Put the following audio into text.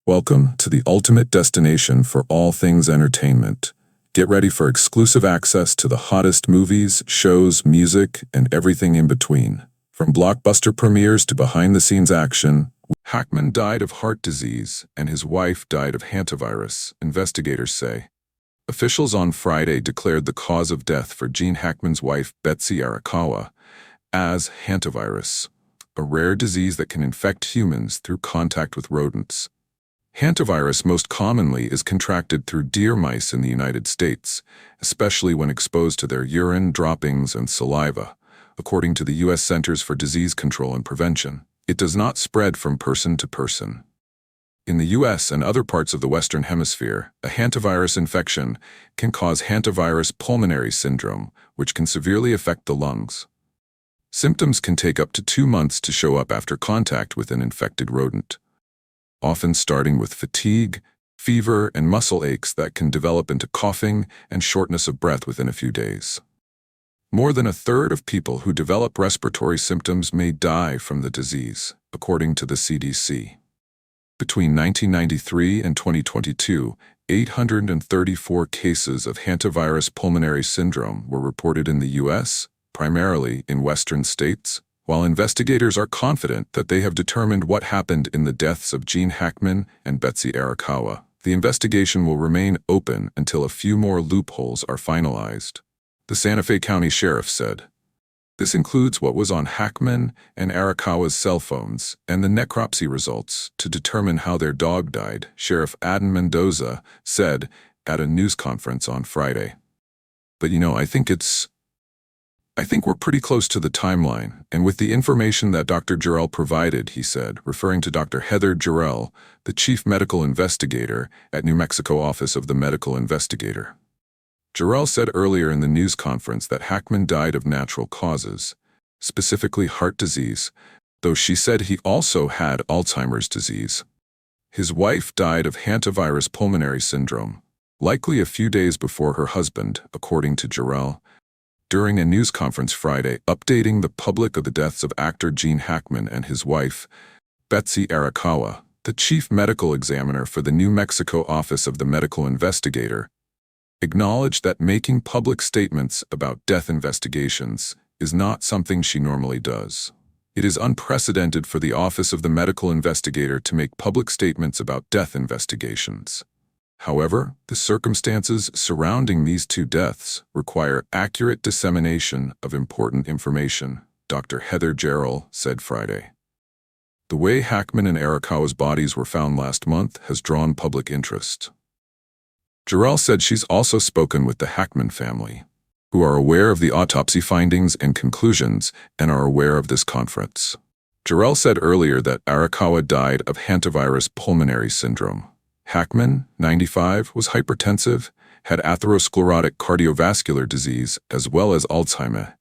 Welcome to the ultimate destination for all things entertainment. Get ready for exclusive access to the hottest movies, shows, music, and everything in between. From blockbuster premieres to behind-the-scenes action, Hackman died of heart disease and his wife died of hantavirus, investigators say. Officials on Friday declared the cause of death for Gene Hackman's wife, Betsy Arakawa, as hantavirus, a rare disease that can infect humans through contact with rodents. Hantavirus most commonly is contracted through deer mice in the United States, especially when exposed to their urine, droppings, and saliva, according to the U.S. Centers for Disease Control and Prevention. It does not spread from person to person. In the U.S. and other parts of the Western Hemisphere, a hantavirus infection can cause Hantavirus pulmonary syndrome, which can severely affect the lungs. Symptoms can take up to 2 months to show up after contact with an infected rodent, often starting with fatigue, fever, and muscle aches that can develop into coughing and shortness of breath within a few days. More than a third of people who develop respiratory symptoms may die from the disease, according to the CDC. Between 1993 and 2022, 834 cases of Hantavirus pulmonary syndrome were reported in the U.S., primarily in Western states. While investigators are confident that they have determined what happened in the deaths of Gene Hackman and Betsy Arakawa, the investigation will remain open until a few more loopholes are finalized, the Santa Fe County Sheriff said. This includes what was on Hackman and Arakawa's cell phones and the necropsy results to determine how their dog died, Sheriff Adán Mendoza said at a news conference on Friday. But I think we're pretty close to the timeline, and with the information that Dr. Jarrell provided, he said, referring to Dr. Heather Jarrell, the chief medical investigator at New Mexico Office of the Medical Investigator. Jarrell said earlier in the news conference that Hackman died of natural causes, specifically heart disease, though she said he also had Alzheimer's disease. His wife died of Hantavirus pulmonary syndrome, likely a few days before her husband, according to Jarrell. During a news conference Friday updating the public of the deaths of actor Gene Hackman and his wife, Betsy Arakawa, the chief medical examiner for the New Mexico Office of the Medical Investigator, acknowledged that making public statements about death investigations is not something she normally does. It is unprecedented for the Office of the Medical Investigator to make public statements about death investigations. However, the circumstances surrounding these two deaths require accurate dissemination of important information, Dr. Heather Jarrell said Friday. The way Hackman and Arakawa's bodies were found last month has drawn public interest. Jarrell said she's also spoken with the Hackman family, who are aware of the autopsy findings and conclusions and are aware of this conference. Jarrell said earlier that Arakawa died of Hantavirus pulmonary syndrome. Hackman, 95, was hypertensive, had atherosclerotic cardiovascular disease as well as Alzheimer's,